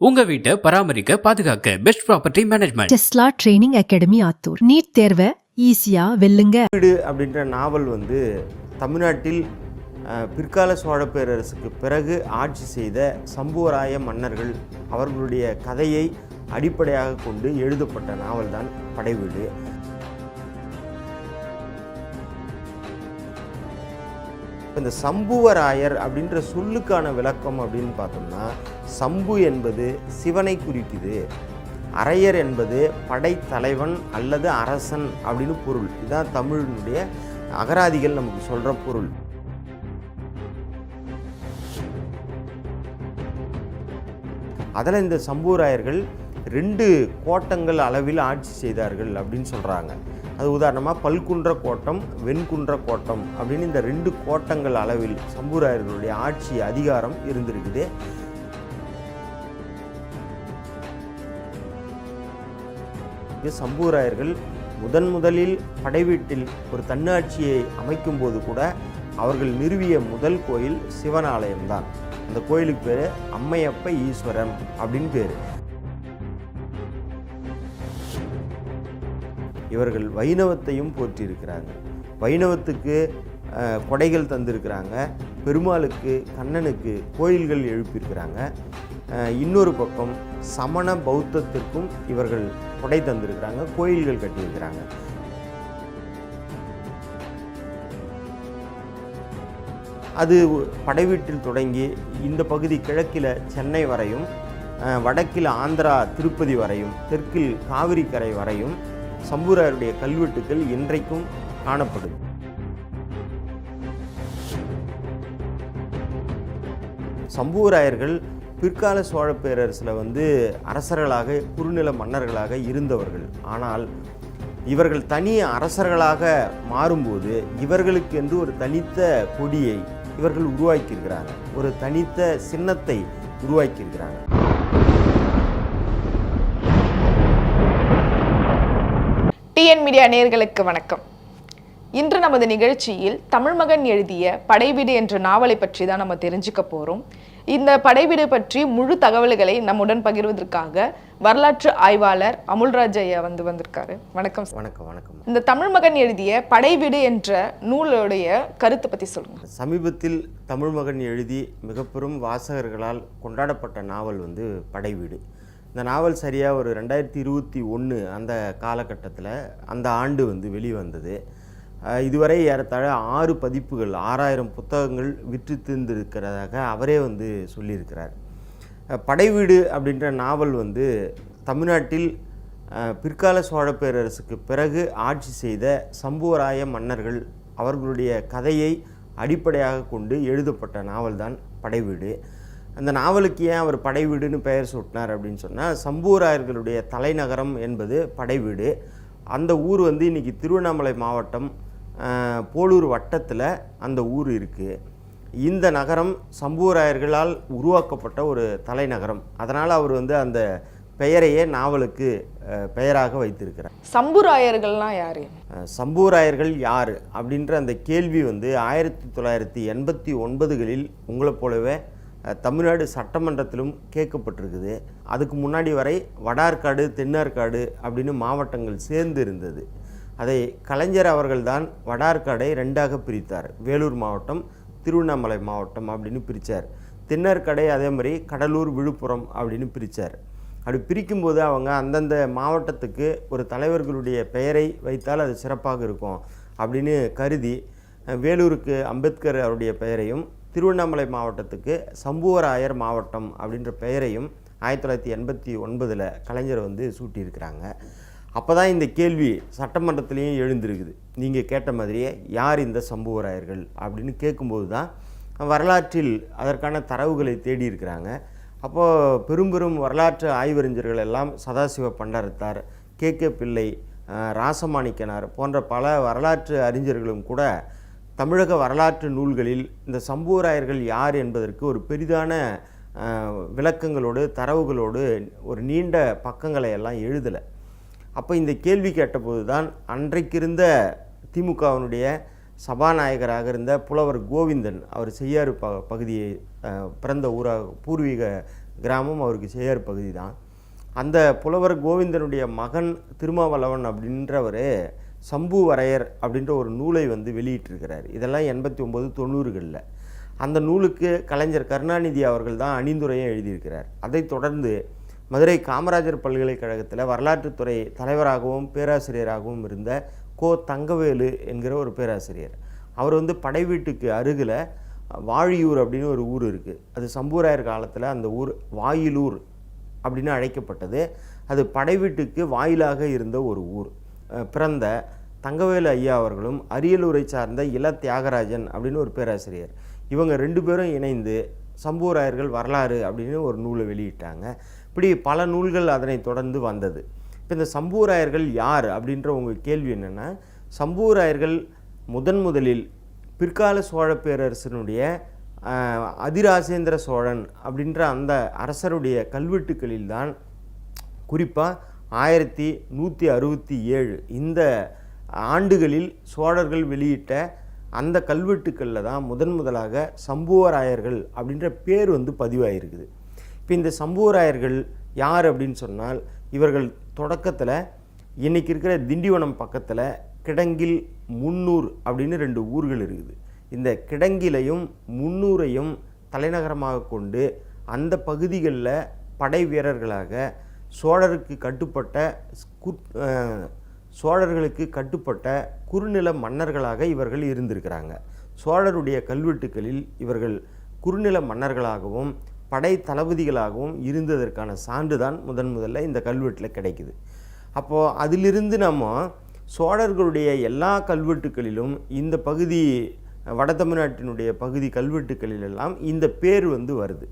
உங்க வீட்டை பராமரிக்க பாதுகாக்க best property management. Tesla training academy Attur. NEET தேர்வை ஈஸியா வெல்லுங்க. வீடு அப்படின்ற நாவல் தமிழ்நாட்டில் பிற்கால சோழ பேரரசுக்கு பிறகு ஆட்சி செய்த சம்புவராய மன்னர்கள் அவர்களுடைய கதையை அடிப்படையாக கொண்டு எழுதப்பட்ட நாவல் தான் படைவீடு. இந்த சம்புவராயர் அப்படின்ற சொல்லுக்கான விளக்கம் அப்படின்னு பார்த்தோம்னா, சம்பு என்பது சிவனை குறிக்குது, அரையர் என்பது படைத்தலைவன் அல்லது அரசன் அப்படின்னு பொருள். இதுதான் தமிழினுடைய அகராதிகள் நமக்கு சொல்கிற பொருள். அதில் இந்த சம்புவராயர்கள் 2 கோட்டங்கள் அளவில் ஆட்சி செய்தார்கள் அப்படின்னு சொல்கிறாங்க. அது உதாரணமாக பல்குன்ற கோட்டம், வெண்குன்ற கோட்டம் அப்படின்னு இந்த 2 கோட்டங்கள் அளவில் சம்புவராயர்களுடைய ஆட்சி அதிகாரம் இருந்திருக்குது. சம்புவராயர்கள் முதலில் படைவீட்டில் ஒரு தன்னாட்சியை அமைக்கும் போது கூட அவர்கள் நிறுவிய முதல் கோயில் சிவன் ஆலயம்தான். அந்த கோயிலுக்கு பேர் அம்மையப்ப ஈஸ்வரம் அப்படின்னு பேர். இவர்கள் வைணவத்தையும் போற்றியிருக்கிறாங்க. வைணவத்துக்கு கொடைகள் தந்திருக்கிறாங்க. பெருமாளுக்கு, கண்ணனுக்கு கோயில்கள் எழுப்பியிருக்கிறாங்க. இன்னொரு பக்கம் சமண பௌத்தத்திற்கும் இவர்கள் கொடை தந்திருக்கிறாங்க, கோயில்கள் கட்டியிருக்கிறாங்க. அது படைவீட்டில் தொடங்கி இந்த பகுதி கிழக்கில் சென்னை வரையும், வடக்கில் ஆந்திரா திருப்பதி வரையும், தெற்கில் காவிரி கரை வரையும் சம்புவராயருடைய கல்வெட்டுக்கள் இன்றைக்கும் காணப்படுது. சம்புவராயர்கள் பிற்கால சோழ பேரரசில் அரசர்களாக, குறுநில மன்னர்களாக இருந்தவர்கள். ஆனால் இவர்கள் தனி அரசர்களாக மாறும்போது இவர்களுக்கு என்று ஒரு தனித்த கொடியை இவர்கள் உருவாக்கியிருக்கிறாங்க, ஒரு தனித்த சின்னத்தை உருவாக்கியிருக்கிறாங்க. டிஎன் மீடியா நேயர்களுக்கு வணக்கம். இன்று நமது நிகழ்ச்சியில் தமிழ்மகன் எழுதிய படைவீடு என்ற நாவலை பற்றி தான் நம்ம தெரிஞ்சுக்க போகிறோம். இந்த படைவீடு பற்றி முழு தகவல்களை நம்முடன் பகிர்வதற்காக வரலாற்று ஆய்வாளர் அமுல்ராஜ் ஐயா வந்திருக்காரு. வணக்கம். வணக்கம். வணக்கம். இந்த தமிழ்மகன் எழுதிய படைவீடு என்ற நூலுடைய கருத்தை பற்றி சொல்லுங்கள். சமீபத்தில் தமிழ்மகன் எழுதி மிக பெரும் வாசகர்களால் கொண்டாடப்பட்ட நாவல் படைவீடு. இந்த நாவல் சரியாக ஒரு 2021 அந்த காலகட்டத்தில், அந்த ஆண்டு வெளிவந்தது. இதுவரை ஏறத்தாழ 6 பதிப்புகள், 6000 புத்தகங்கள் விற்று தீர்ந்திருக்கிறதாக அவரே சொல்லியிருக்கிறார். படைவீடு அப்படின்ற நாவல் தமிழ்நாட்டில் பிற்கால சோழ பேரரசுக்கு பிறகு ஆட்சி செய்த சம்புவராய மன்னர்கள் அவர்களுடைய கதையை அடிப்படையாக கொண்டு எழுதப்பட்ட நாவல் தான் படைவீடு. அந்த நாவலுக்கு ஏன் அவர் படைவீடுன்னு பெயர் சூட்டினார் அப்படின்னு சொன்னால், சம்புவராயர்களுடைய தலைநகரம் என்பது படைவீடு. அந்த ஊர் இன்றைக்கி திருவண்ணாமலை மாவட்டம் போலூர் வட்டத்தில் அந்த ஊர் இருக்குது. இந்த நகரம் சம்புவராயர்களால் உருவாக்கப்பட்ட ஒரு தலைநகரம். அதனால் அவர் அந்த பெயரையே நாவலுக்கு பெயராக வைத்திருக்கிறார். சம்புவராயர்கள்லாம் யார்? சம்புவராயர்கள் யார் அப்படின்ற அந்த கேள்வி 1989களில் உங்களை போலவே தமிழ்நாடு சட்டமன்றத்திலும் கேட்கப்பட்டிருக்குது. அதுக்கு முன்னாடி வரை வடார்காடு, தென்னார்காடு அப்படின்னு மாவட்டங்கள் சேர்ந்து இருந்தது. அதை கலைஞர் அவர்கள்தான் வடார்காடை 2ஆக பிரித்தார். வேலூர் மாவட்டம், திருவண்ணாமலை மாவட்டம் அப்படின்னு பிரித்தார். தென்னார்காடை அதே மாதிரி கடலூர், விழுப்புரம் அப்படின்னு பிரித்தார். அப்படி பிரிக்கும்போது அவங்க அந்தந்த மாவட்டத்துக்கு ஒரு தலைவர்களுடைய பெயரை வைத்தால் அது சிறப்பாக இருக்கும் அப்படின்னு கருதி வேலூருக்கு அம்பேத்கர் அவருடைய பெயரையும், திருவண்ணாமலை மாவட்டத்துக்கு சம்புவராயர் மாவட்டம் அப்படின்ற பெயரையும் 1989 கலைஞர் சூட்டியிருக்கிறாங்க. அப்போ தான் இந்த கேள்வி சட்டமன்றத்திலையும் எழுந்திருக்குது. நீங்கள் கேட்ட மாதிரியே யார் இந்த சம்புவராயர்கள் அப்படின்னு கேட்கும்போது தான் வரலாற்றில் அதற்கான தரவுகளை தேடி இருக்கிறாங்க. அப்போது பெரும் வரலாற்று ஆய்வறிஞர்கள் எல்லாம் சதாசிவ பண்டாரத்தார், கே பிள்ளை, ராசமாணிக்கனார் போன்ற பல வரலாற்று அறிஞர்களும் கூட தமிழக வரலாற்று நூல்களில் இந்த சம்புவராயர்கள் யார் என்பதற்கு ஒரு பெரிதான விளக்கங்களோடு, தரவுகளோடு ஒரு நீண்ட பக்கங்களை எல்லாம் எழுதலை. அப்போ இந்த கேள்வி கேட்டபோது தான் அன்றைக்கிருந்த திமுகவினுடைய சபாநாயகராக இருந்த புலவர் கோவிந்தன், அவர் செய்யாறு பகுதியை பிறந்த ஊராக, பூர்வீக கிராமம் அவருக்கு சேயர் பகுதி தான். அந்த புலவர் கோவிந்தனுடைய மகன் திருமாவளவன் அப்படின்றவர் சம்புவரையர் அப்படின்ற ஒரு நூலை வந்து வெளியிட்டிருக்கிறார். இதெல்லாம் 89 90களில். அந்த நூலுக்கு கலைஞர் கருணாநிதி அவர்கள் தான் அணிந்துரையை எழுதியிருக்கிறார். அதைத் தொடர்ந்து மதுரை காமராஜர் பல்கலைக்கழகத்தில் வரலாற்றுத்துறை தலைவராகவும் பேராசிரியராகவும் இருந்த கோ தங்கவேலு என்கிற ஒரு பேராசிரியர், அவர் வந்து படை வீட்டுக்கு அருகில் வாழியூர் அப்படின்னு ஒரு ஊர் இருக்குது. அது சம்புவராயர் காலத்தில் அந்த ஊர் வாயிலூர் அப்படின்னு அழைக்கப்பட்டது. அது படை வீட்டுக்கு வாயிலாக இருந்த ஒரு ஊர். பிறந்த தங்கவேலு ஐயா அவர்களும் அரியலூரை சார்ந்த இள தியாகராஜன் அப்படின்னு ஒரு பேராசிரியர், இவங்க 2 பேரும் இணைந்து சம்புவராயர்கள் வரலாறு அப்படின்னு ஒரு நூலை வெளியிட்டாங்க. இப்படி பல நூல்கள் அதனை தொடர்ந்து வந்தது. இப்போ இந்த சம்புவராயர்கள் யார் அப்படின்ற உங்கள் கேள்வி என்னென்னா, சம்புவராயர்கள் முதலில் பிற்கால சோழ பேரரசனுடைய அதிராசேந்திர சோழன் அப்படின்ற அந்த அரசருடைய கல்வெட்டுக்களில்தான், குறிப்பாக 1167 இந்த ஆண்டுகளில் சோழர்கள் வெளியிட்ட அந்த கல்வெட்டுக்களில் தான் முதலாக சம்புவராயர்கள் அப்படின்ற பேர் வந்து பதிவாயிருக்குது. இப்போ இந்த சம்புவராயர்கள் யார் அப்படின்னு சொன்னால், இவர்கள் தொடக்கத்தில் இன்றைக்கி இருக்கிற திண்டிவனம் பக்கத்தில் கிடங்கில் முன்னூர் அப்படின்னு 2 ஊர்கள் இருக்குது. இந்த கிடங்கிலையும் முன்னூரையும் தலைநகரமாக கொண்டு அந்த பகுதிகளில் படை வீரர்களாக சோழர்களுக்கு கட்டுப்பட்ட குறுநில மன்னர்களாக இவர்கள் இருந்திருக்கிறாங்க. சோழருடைய கல்வெட்டுக்களில் இவர்கள் குறுநில மன்னர்களாகவும் படை தளபதிகளாகவும் இருந்ததற்கான சான்று தான் முதல்ல இந்த கல்வெட்டில் கிடைக்குது. அப்போது அதிலிருந்து நம்ம சோழர்களுடைய எல்லா கல்வெட்டுக்களிலும் இந்த பகுதி வட தமிழ்நாட்டினுடைய பகுதி கல்வெட்டுக்களிலெல்லாம் இந்த பேர் வந்து வருது.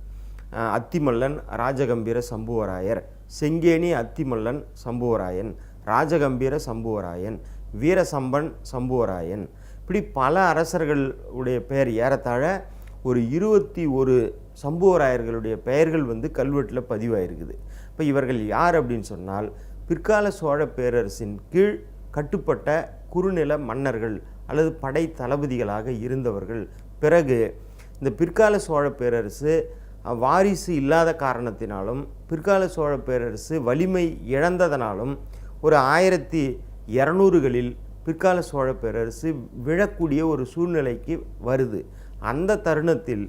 அத்திமல்லன் ராஜகம்பீர சம்புவராயர், செங்கேணி அத்திமல்லன் சம்புவராயன், ராஜகம்பீர சம்புவராயன், வீரசம்பன் சம்புவராயன், இப்படி பல அரசர்களுடைய பெயர் ஏறத்தாழ ஒரு 21 சம்புவராயர்களுடைய பெயர்கள் வந்து கல்வெட்டில் பதிவாயிருக்குது. இப்போ இவர்கள் யார் அப்படின்னு சொன்னால், பிற்கால சோழ பேரரசின் கீழ் கட்டுப்பட்ட குறுநில மன்னர்கள் அல்லது படை தளபதிகளாக இருந்தவர்கள். பிறகு இந்த பிற்கால சோழ பேரரசு வாரிசு இல்லாத காரணத்தினாலும் பிற்கால சோழ பேரரசு வலிமை இழந்ததனாலும் ஒரு 1200களில் பிற்கால சோழ பேரரசு விழக்கூடிய ஒரு சூழ்நிலைக்கு வருது. அந்த தருணத்தில்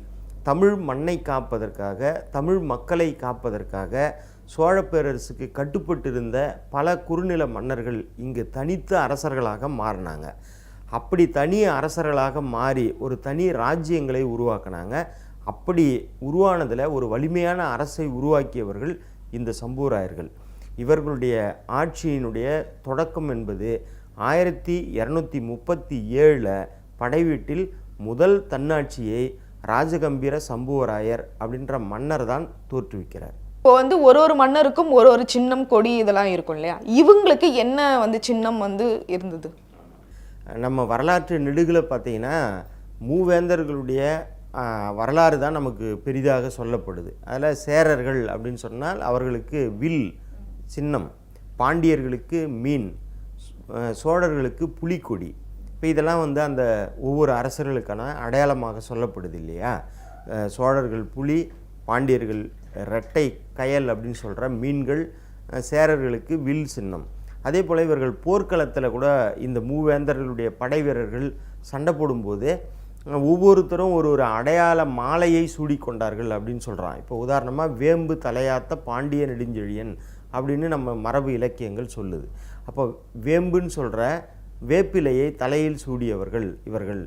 தமிழ் மண்ணை காப்பதற்காக, தமிழ் மக்களை காப்பதற்காக சோழ பேரரசுக்கு கட்டுப்பட்டிருந்த பல குறுநில மன்னர்கள் இங்கு தனித்த அரசர்களாக மாறினாங்க. அப்படி தனி அரசர்களாக மாறி ஒரு தனி ராஜ்யங்களை உருவாக்கினாங்க. அப்படி உருவானதில் ஒரு வலிமையான அரசை உருவாக்கியவர்கள் இந்த சம்புவராயர்கள். இவர்களுடைய ஆட்சியினுடைய தொடக்கம் என்பது 1237 படைவீட்டில் முதல் தன்னாட்சியை ராஜகம்பீர சம்புவராயர் அப்படின்ற மன்னர் தான் தோற்றுவிக்கிறார். இப்போ வந்து ஒரு மன்னருக்கும் ஒரு சின்னம் கொடி இதெல்லாம் இருக்கும் இல்லையா, இவங்களுக்கு என்ன வந்து சின்னம் வந்து இருந்தது? நம்ம வரலாற்று நெடுகளை பார்த்தீங்கன்னா மூவேந்தர்களுடைய வரலாறு தான் நமக்கு பெரிதாக சொல்லப்படுது. அதில் சேரர்கள் அப்படின்னு சொன்னால் அவர்களுக்கு வில் சின்னம், பாண்டியர்களுக்கு மீன், சோழர்களுக்கு புலிக்கொடி. இப்போ இதெல்லாம் வந்து அந்த ஒவ்வொரு அரசர்களுக்கான அடையாளமாக சொல்லப்படுது இல்லையா. சோழர்கள் புலி, பாண்டியர்கள் இரட்டை கயல் அப்படின்னு சொல்கிற மீன்கள், சேரர்களுக்கு வில் சின்னம். அதே போல் இவர்கள் போர்க்களத்தில் கூட இந்த மூவேந்தர்களுடைய படை வீரர்கள் சண்டை போடும்போது ஒவ்வொருத்தரும் ஒரு அடையாள மாலையை சூடிக்கொண்டார்கள் அப்படின்னு சொல்கிறான். இப்போ உதாரணமாக வேம்பு தலையாத்த பாண்டிய நெடுஞ்செழியன் அப்படின்னு நம்ம மரபு இலக்கியங்கள் சொல்லுது. அப்போ வேம்புன்னு சொல்கிற வேப்பிலையை தலையில் சூடியவர்கள் இவர்கள்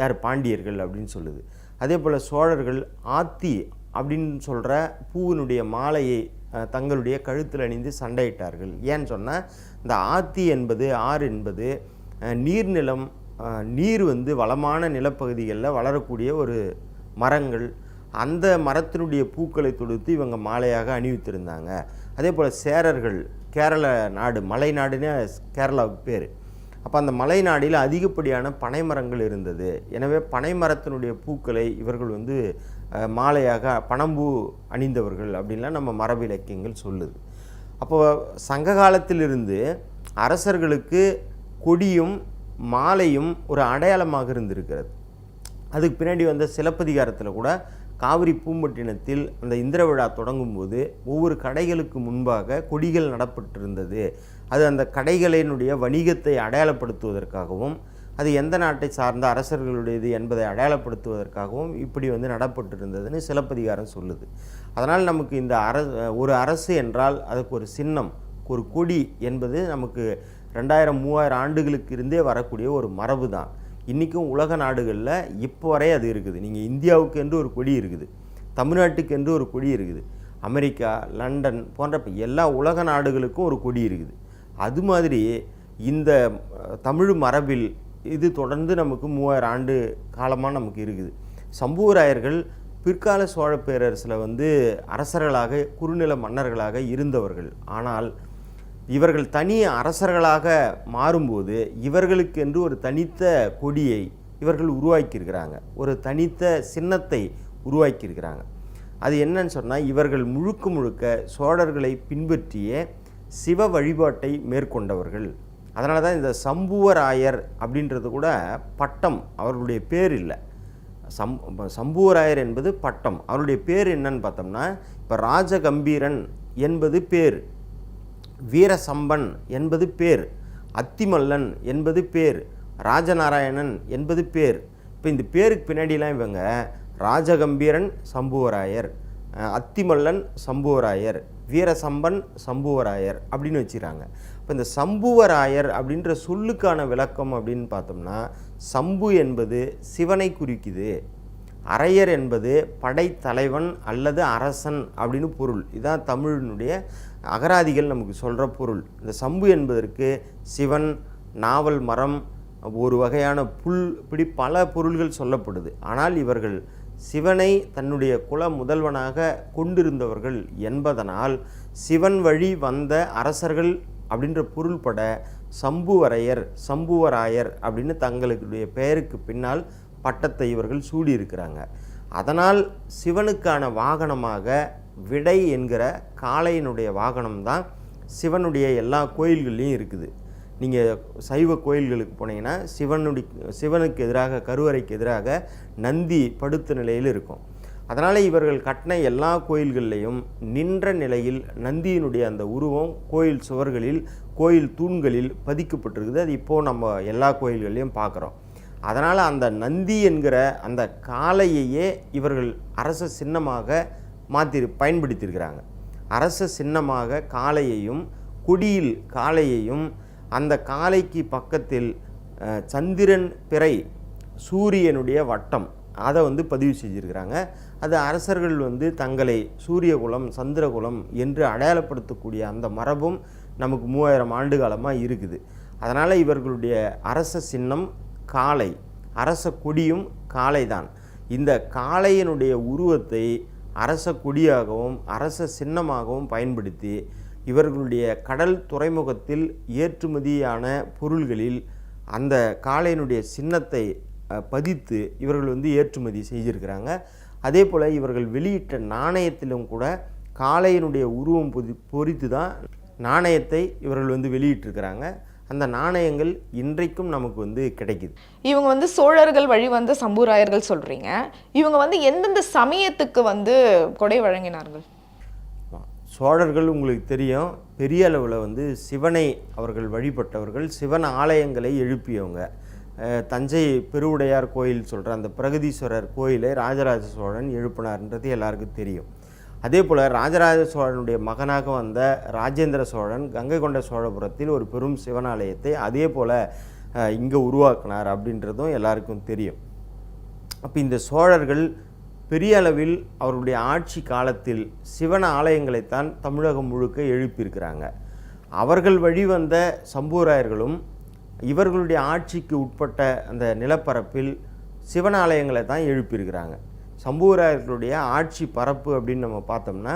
யார்? பாண்டியர்கள் அப்படின்னு சொல்லுது. அதே போல் சோழர்கள் ஆத்தி அப்படின்னு சொல்கிற பூவினுடைய மாலையை தங்களுடைய கழுத்தில் அணிந்து சண்டையிட்டார்கள். ஏன்னு சொன்னால் இந்த ஆத்தி என்பது, ஆறு என்பது நீர்நிலம், நீர் வந்து வளமான நிலப்பகுதிகளில் வளரக்கூடிய ஒரு மரங்கள். அந்த மரத்தினுடைய பூக்களை தொடுத்து இவங்க மாலையாக அணிவித்திருந்தாங்க. அதே போல் சேரர்கள் கேரள நாடு, மலை நாடுன்னு கேரளாவுக்கு பேர். அப்போ அந்த மலை நாடில் அதிகப்படியான பனை மரங்கள் இருந்தது. எனவே பனை மரத்தினுடைய பூக்களை இவர்கள் வந்து மாலையாக பனம்பூ அணிந்தவர்கள் அப்படின்லாம் நம்ம மரபு இலக்கியங்கள் சொல்லுது. அப்போது சங்க காலத்திலிருந்து அரசர்களுக்கு கொடியும் மாலையும் ஒரு அடையாளமாக இருந்திருக்கிறது. அதுக்கு பின்னாடி வந்த சிலப்பதிகாரத்தில் கூட காவிரி பூம்பட்டினத்தில் அந்த இந்திர விழா தொடங்கும் போது ஒவ்வொரு கடைகளுக்கு முன்பாக கொடிகள் நடப்பட்டிருந்தது. அது அந்த கடைகளினுடைய வணிகத்தை அடையாளப்படுத்துவதற்காகவும் அது எந்த நாட்டை சார்ந்த அரசர்களுடையது என்பதை அடையாளப்படுத்துவதற்காகவும் இப்படி நடப்பட்டிருந்ததுன்னு சிலப்பதிகாரம் சொல்லுது. அதனால் நமக்கு இந்த ஒரு அரசு என்றால் அதுக்கு ஒரு சின்னம், ஒரு கொடி என்பது நமக்கு 2000-3000 ஆண்டுகளுக்கு இருந்தே வரக்கூடிய ஒரு மரபு தான். இன்றைக்கும் உலக நாடுகளில் இப்போ வரை அது இருக்குது. நீங்கள் இந்தியாவுக்கு என்று ஒரு கொடி இருக்குது, தமிழ்நாட்டுக்கு என்று ஒரு கொடி இருக்குது, அமெரிக்கா, லண்டன் போன்ற எல்லா உலக நாடுகளுக்கும் ஒரு கொடி இருக்குது. அது மாதிரி இந்த தமிழ் மரபில் இது தொடர்ந்து நமக்கு 3000 ஆண்டு காலமாக நமக்கு இருக்குது. சம்புவராயர்கள் பிற்கால சோழ பேரரசில் அரசர்களாக குறுநில மன்னர்களாக இருந்தவர்கள். ஆனால் இவர்கள் தனி அரசர்களாக மாறும்போது இவர்களுக்கென்று ஒரு தனித்த கொடியை இவர்கள் உருவாக்கியிருக்கிறாங்க, ஒரு தனித்த சின்னத்தை உருவாக்கியிருக்கிறாங்க. அது என்னன்னு சொன்னால், இவர்கள் முழுக்க முழுக்க சோழர்களை பின்பற்றிய சிவ வழிபாட்டை மேற்கொண்டவர்கள். அதனால தான் இந்த சம்புவராயர் அப்படின்றது கூட பட்டம், அவர்களுடைய பேர் இல்லை. சம்புவராயர் என்பது பட்டம், அவருடைய பேர் என்னன்னு பார்த்தோம்னா, இப்போ ராஜகம்பீரன் என்பது பேர், வீரசம்பன் என்பது பேர், அத்திமல்லன் என்பது பேர், ராஜநாராயணன் என்பது பேர். இப்போ இந்த பேருக்கு பின்னாடிலாம் இவங்க ராஜகம்பீரன் சம்புவராயர், அத்திமல்லன் சம்புவராயர், வீரசம்பன் சம்புவராயர் அப்படின்னு வச்சுக்கிறாங்க. இப்போ இந்த சம்புவராயர் அப்படின்ற சொல்லுக்கான விளக்கம் அப்படின்னு பார்த்தோம்னா, சம்பு என்பது சிவனை குறிக்குது, அரையர் என்பது படைத்தலைவன் அல்லது அரசன் அப்படின்னு பொருள். இதுதான் தமிழினுடைய அகராதிகள் நமக்கு சொல்கிற பொருள். இந்த சம்பு என்பதற்கு சிவன், நாவல் மரம், ஒரு வகையான புல், இப்படி பல பொருள்கள் சொல்லப்படுது. ஆனால் இவர்கள் சிவனை தன்னுடைய குல முதல்வனாக கொண்டிருந்தவர்கள் என்பதனால் சிவன் வழி வந்த அரசர்கள் அப்படின்ற பொருள்பட சம்புவரையர், சம்புவராயர் அப்படின்னு தங்களுடைய பெயருக்கு பின்னால் பட்டத்தை இவர்கள் சூடியிருக்கிறாங்க. அதனால் சிவனுக்கான வாகனமாக விடை என்கிற காளையினுடைய வாகனம்தான் சிவனுடைய எல்லா கோயில்கள்லையும் இருக்குது. நீங்கள் சைவ கோயில்களுக்கு போனீங்கன்னா சிவனுக்கு எதிராக, கருவறைக்கு எதிராக நந்தி படுத்த நிலையில் இருக்கும். அதனால் இவர்கள் கட்டின எல்லா கோயில்கள்லையும் நின்ற நிலையில் நந்தியினுடைய அந்த உருவம் கோயில் சுவர்களில், கோயில் தூண்களில் பதிக்கப்பட்டிருக்குது. அது இப்போது நம்ம எல்லா கோயில்கள்லையும் பார்க்குறோம். அதனால் அந்த நந்தி என்கிற அந்த காளையையே இவர்கள் அரச சின்னமாக பயன்படுத்தியிருக்கிறாங்க. அரச சின்னமாக காளையையும், கொடியில் காளையையும், அந்த காளைக்கு பக்கத்தில் சந்திரன் பிறை, சூரியனுடைய வட்டம், அதை பதிவு செஞ்சுருக்கிறாங்க. அது அரசர்கள் தங்களை சூரியகுலம், சந்திரகுலம் என்று அடையாளப்படுத்தக்கூடிய அந்த மரபும் நமக்கு 3000 ஆண்டு காலமாக இருக்குது. அதனால் இவர்களுடைய அரச சின்னம் காளை, அரச கொடியும் காளை தான். இந்த காளையினுடைய உருவத்தை அரச கொடியாகவும் அரச சின்னமாகவும் பயன்படுத்தி இவர்களுடைய கடல் துறைமுகத்தில் ஏற்றுமதியான பொருள்களில் அந்த காளையினுடைய சின்னத்தை பதித்து இவர்கள் ஏற்றுமதி செய்திருக்கிறாங்க. அதே போல் இவர்கள் வெளியிட்ட நாணயத்திலும் கூட காளையினுடைய உருவம் பொறித்து தான் நாணயத்தை இவர்கள் வெளியிட்டிருக்கிறாங்க. அந்த நாணயங்கள் இன்றைக்கும் நமக்கு கிடைக்குது. இவங்க சோழர்கள் வழி வந்த சம்புவராயர்கள் சொல்கிறீங்க. இவங்க எந்தெந்த சமயத்துக்கு கொடை வழங்கினார்கள்? சோழர்கள் உங்களுக்கு தெரியும், பெரிய அளவில் சிவனை அவர்கள் வழிபட்டவர்கள், சிவன் ஆலயங்களை எழுப்பியவங்க. தஞ்சை பெருவுடையார் கோயில் சொல்கிற அந்த பிரகதீஸ்வரர் கோயிலை ராஜராஜ சோழன் எழுப்பினார்ன்றது எல்லாருக்கும் தெரியும். அதே போல் ராஜராஜ சோழனுடைய மகனாக வந்த ராஜேந்திர சோழன் கங்கை கொண்ட சோழபுரத்தில் ஒரு பெரும் சிவனாலயத்தை அதே போல் இங்கே உருவாக்கினார் அப்படின்றதும் எல்லாருக்கும் தெரியும். அப்போ இந்த சோழர்கள் பெரிய அளவில் அவருடைய ஆட்சி காலத்தில் சிவன ஆலயங்களைத்தான் தமிழகம் முழுக்க எழுப்பியிருக்கிறாங்க. அவர்கள் வழி வந்த சம்புவராயர்களும் இவர்களுடைய ஆட்சிக்கு உட்பட்ட அந்த நிலப்பரப்பில் சிவன ஆலயங்களை தான் எழுப்பியிருக்கிறாங்க. சம்புவராயர்களுடைய ஆட்சி பரப்பு அப்படின்னு நம்ம பார்த்தோம்னா,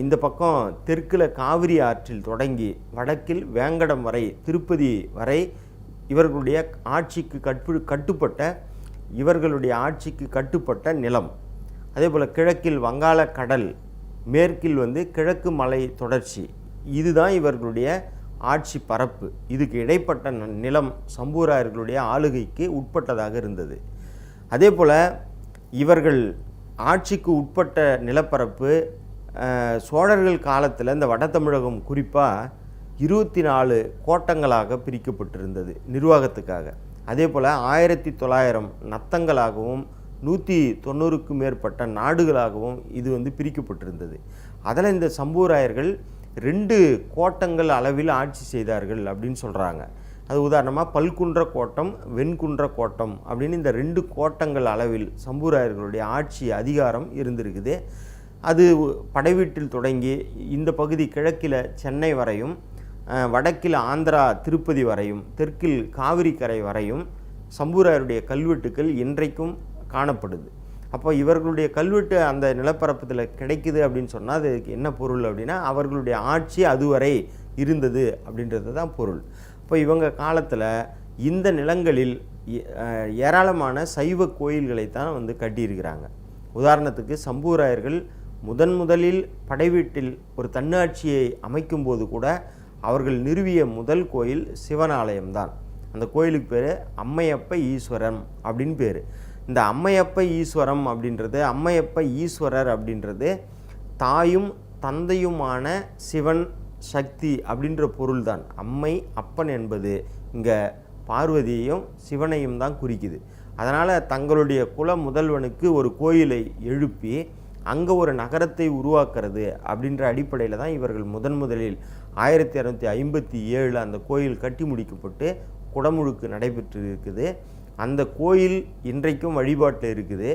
இந்த பக்கம் தெற்கில் காவிரி ஆற்றில் தொடங்கி வடக்கில் வேங்கடம் வரை, திருப்பதி வரை இவர்களுடைய ஆட்சிக்கு கட்டுப்பட்ட நிலம். அதே போல் கிழக்கில் வங்காள கடல், மேற்கில் கிழக்கு மலை தொடர்ச்சி, இதுதான் இவர்களுடைய ஆட்சி பரப்பு. இதுக்கு இடைப்பட்ட நிலம் சம்புவராயர்களுடைய ஆளுகைக்கு உட்பட்டதாக இருந்தது. அதே போல் இவர்கள் ஆட்சிக்கு உட்பட்ட நிலப்பரப்பு சோழர்கள் காலத்தில் இந்த வட தமிழகம் குறிப்பாக 24 கோட்டங்களாக பிரிக்கப்பட்டிருந்தது நிர்வாகத்துக்காக. அதே போல் 1900 நத்தங்களாகவும் 190க்கும் மேற்பட்ட நாடுகளாகவும் இது வந்து பிரிக்கப்பட்டிருந்தது. அதில் இந்த சம்புவராயர்கள் 2 கோட்டங்கள் அளவில் ஆட்சி செய்தார்கள் அப்படின்னு சொல்கிறாங்க. அது உதாரணமாக பல்குன்ற கோட்டம், வெண்குன்ற கோட்டம் அப்படின்னு இந்த 2 கோட்டங்கள் அளவில் சம்புவராயர்களுடைய ஆட்சி அதிகாரம் இருந்திருக்குது. அது படைவீட்டில் தொடங்கி இந்த பகுதி கிழக்கில் சென்னை வரையும், வடக்கில் ஆந்திரா திருப்பதி வரையும், தெற்கில் காவிரி கரை வரையும் சம்புவராயருடைய கல்வெட்டுக்கள் இன்றைக்கும் காணப்படுது. அப்போ இவர்களுடைய கல்வெட்டு அந்த நிலப்பரப்பத்தில் கிடைக்குது அப்படின்னு சொன்னால் அதுக்கு என்ன பொருள் அப்படின்னா அவர்களுடைய ஆட்சி அதுவரை இருந்தது அப்படின்றது தான் பொருள். இப்போ இவங்க காலத்தில் இந்த நிலங்களில் ஏராளமான சைவ கோயில்களைத்தான் வந்து கட்டியிருக்கிறாங்க. உதாரணத்துக்கு சம்புவராயர்கள் முதலில் படைவீட்டில் ஒரு தன்னாட்சியை அமைக்கும்போது கூட அவர்கள் நிறுவிய முதல் கோயில் சிவன் ஆலயம்தான். அந்த கோயிலுக்கு பேர் அம்மையப்ப ஈஸ்வரம் அப்படின்னு பேர். இந்த அம்மையப்ப ஈஸ்வரம் அப்படின்றது, அம்மையப்ப ஈஸ்வரர் அப்படின்றது தாயும் தந்தையுமான சிவன் சக்தி அப்படின்ற பொருள் தான். அம்மை அப்பன் என்பது இங்கே பார்வதியையும் சிவனையும் தான் குறிக்குது. அதனால் தங்களுடைய குல முதல்வனுக்கு ஒரு கோயிலை எழுப்பி அங்கே ஒரு நகரத்தை உருவாக்குறது அப்படின்ற அடிப்படையில் தான் இவர்கள் முதலில் 1257 அந்த கோயில் கட்டி முடிக்கப்பட்டு குடமுழுக்கு நடைபெற்று இருக்குது. அந்த கோயில் இன்றைக்கும் வழிபாட்டில் இருக்குது.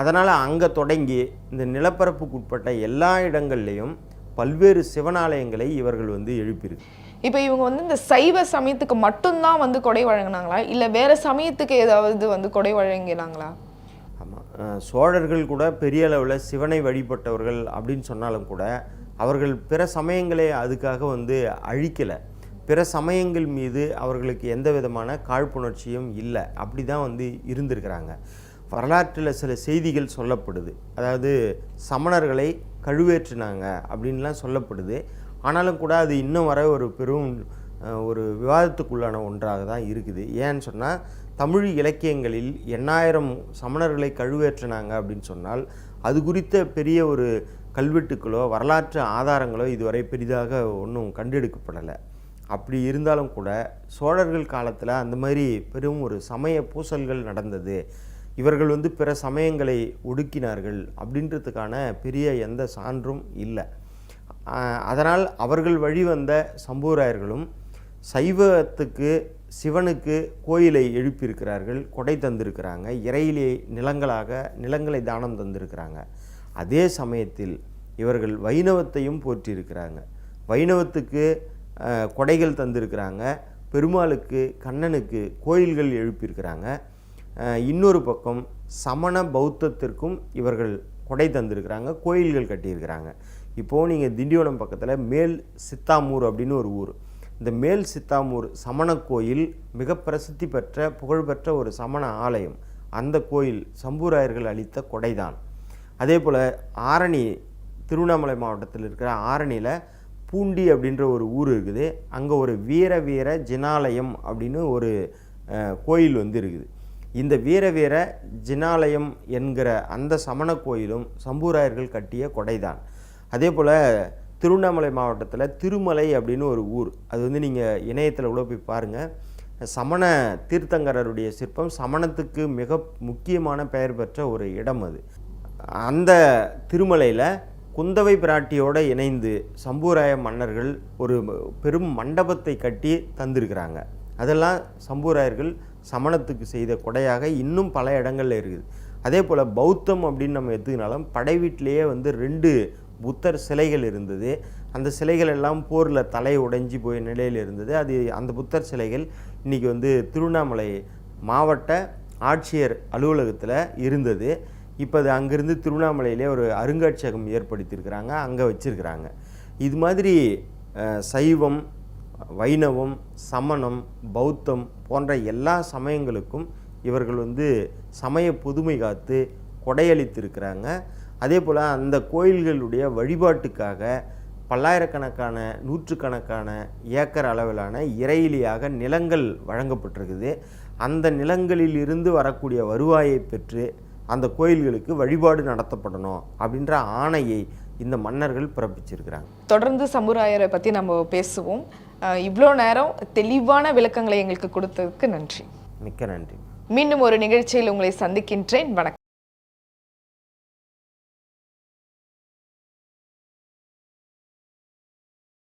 அதனால் அங்கே தொடங்கி இந்த நிலப்பரப்புக்கு உட்பட்ட எல்லா இடங்கள்லையும் பல்வேறு சிவனாலயங்களை இவர்கள் வந்து எழுப்பியிருக்கு. இப்போ இவங்க வந்து இந்த சைவ சமயத்துக்கு மட்டும்தான் வந்து கொடை வழங்கினாங்களா, இல்லை வேறு சமயத்துக்கு ஏதாவது வந்து கொடை வழங்கினாங்களா? ஆமாம், சோழர்கள் கூட பெரிய அளவில் சிவனை வழிபட்டவர்கள் அப்படின்னு சொன்னாலும் கூட அவர்கள் பிற சமயங்களை அதுக்காக வந்து அழிக்கலை. பிற சமயங்கள் மீது அவர்களுக்கு எந்த விதமான காழ்ப்புணர்ச்சியும் இல்லை. அப்படி தான் வந்து இருந்திருக்கிறாங்க. வரலாற்றில் சில செய்திகள் சொல்லப்படுது. அதாவது சமணர்களை கழுவேற்றினாங்க அப்படின்லாம் சொல்லப்படுது. ஆனாலும் கூட அது இன்னும் வர ஒரு பெரும் விவாதத்துக்குள்ளான ஒன்றாக தான் இருக்குது. ஏன்னு சொன்னால் தமிழ் இலக்கியங்களில் 8000 சமணர்களை கழுவேற்றினாங்க அப்படின்னு சொன்னால் அது குறித்த பெரிய ஒரு கல்வெட்டுக்களோ வரலாற்று ஆதாரங்களோ இதுவரை பெரிதாக ஒன்றும் கண்டெடுக்கப்படலை. அப்படி இருந்தாலும் கூட சோழர்கள் காலத்தில் அந்த மாதிரி பெரும் ஒரு சமய பூசல்கள் நடந்தது. இவர்கள் வந்து பிற சமயங்களை ஒடுக்கினார்கள் அப்படின்றதுக்கான பெரிய எந்த சான்றும் இல்லை. அதனால் அவர்கள் வழிவந்த சம்புவராயர்களும் சைவத்துக்கு சிவனுக்கு கோயிலை எழுப்பியிருக்கிறார்கள், கொடை தந்திருக்கிறாங்க, இறையிலே நிலங்களை தானம் தந்திருக்கிறாங்க. அதே சமயத்தில் இவர்கள் வைணவத்தையும் போற்றியிருக்கிறாங்க. வைணவத்துக்கு கொடைகள் தந்திருக்கிறாங்க, பெருமாளுக்கு கண்ணனுக்கு கோயில்கள் எழுப்பியிருக்கிறாங்க. இன்னொரு பக்கம் சமண பௌத்தத்திற்கும் இவர்கள் கொடை தந்திருக்கிறாங்க, கோயில்கள் கட்டியிருக்கிறாங்க. இப்போது நீங்கள் திண்டிவனம் பக்கத்தில் மேல் சித்தாமூர் அப்படின்னு ஒரு ஊர். இந்த மேல் சித்தாமூர் சமண கோயில் மிக பிரசித்தி பெற்ற புகழ்பெற்ற ஒரு சமண ஆலயம். அந்த கோயில் சம்புவராயர்கள் அளித்த கொடைதான். அதே போல் ஆரணி, திருவண்ணாமலை மாவட்டத்தில் இருக்கிற ஆரணியில் பூண்டி அப்படின்ற ஒரு ஊர் இருக்குது. அங்கே ஒரு வீர ஜினாலயம் அப்படின்னு ஒரு கோயில் வந்து இருக்குது. இந்த வீர ஜினாலயம் என்கிற அந்த சமண கோயிலும் சம்புவராயர்கள் கட்டிய கொடைதான். அதே போல் திருவண்ணாமலை மாவட்டத்தில் திருமலை அப்படின்னு ஒரு ஊர். அது வந்து நீங்கள் இணையத்தில் கூட போய் பாருங்கள். சமண தீர்த்தங்கரருடைய சிற்பம், சமணத்துக்கு மிக முக்கியமான பெயர் பெற்ற ஒரு இடம் அது. அந்த திருமலையில் குந்தவை பிராட்டியோடு இணைந்து சம்புவராய மன்னர்கள் ஒரு பெரும் மண்டபத்தை கட்டி தந்திருக்கிறாங்க. அதெல்லாம் சம்புவராயர்கள் சமணத்துக்கு செய்த கொடையாக இன்னும் பல இடங்களில் இருக்குது. அதே போல் பௌத்தம் அப்படின்னு நம்ம எடுத்துக்கினாலும் படை வீட்டிலேயே வந்து 2 புத்தர் சிலைகள் இருந்தது. அந்த சிலைகள் எல்லாம் போரில் தலை உடைஞ்சி போய் நிலையில் இருந்தது. அந்த புத்தர் சிலைகள் இன்றைக்கி வந்து திருவண்ணாமலை மாவட்ட ஆட்சியர் அலுவலகத்தில் இருந்தது. இப்போ அது அங்கேருந்து திருவண்ணாமலையிலே ஒரு அருங்காட்சியகம் ஏற்படுத்தியிருக்கிறாங்க, அங்கே வச்சுருக்கிறாங்க. இது மாதிரி சைவம், வைணவம், சமணம், பௌத்தம் போன்ற எல்லா சமயங்களுக்கும் இவர்கள் வந்து சமய புதுமை காத்து கொடையளித்திருக்கிறாங்க. அதே போல் அந்த கோயில்களுடைய வழிபாட்டுக்காக பல்லாயிரக்கணக்கான நூற்றுக்கணக்கான ஏக்கர் அளவிலான இறையிலியாக நிலங்கள் வழங்கப்பட்டிருக்குது. அந்த நிலங்களில் இருந்து வரக்கூடிய வருவாயை பெற்று அந்த கோயில்களுக்கு வழிபாடு நடத்தப்படணும் அப்படின்ற ஆணையை இந்த மன்னர்கள் பிறப்பிச்சிருக்கிறாங்க. தொடர்ந்து சமுராயரை பற்றி நம்ம பேசுவோம். இவ்வளோ நேரம் தெளிவான விளக்கங்களை எங்களுக்கு கொடுத்ததுக்கு நன்றி. மிக்க நன்றி. மீண்டும் ஒரு நிகழ்ச்சியில் உங்களை சந்திக்கின்றேன். வணக்கம்.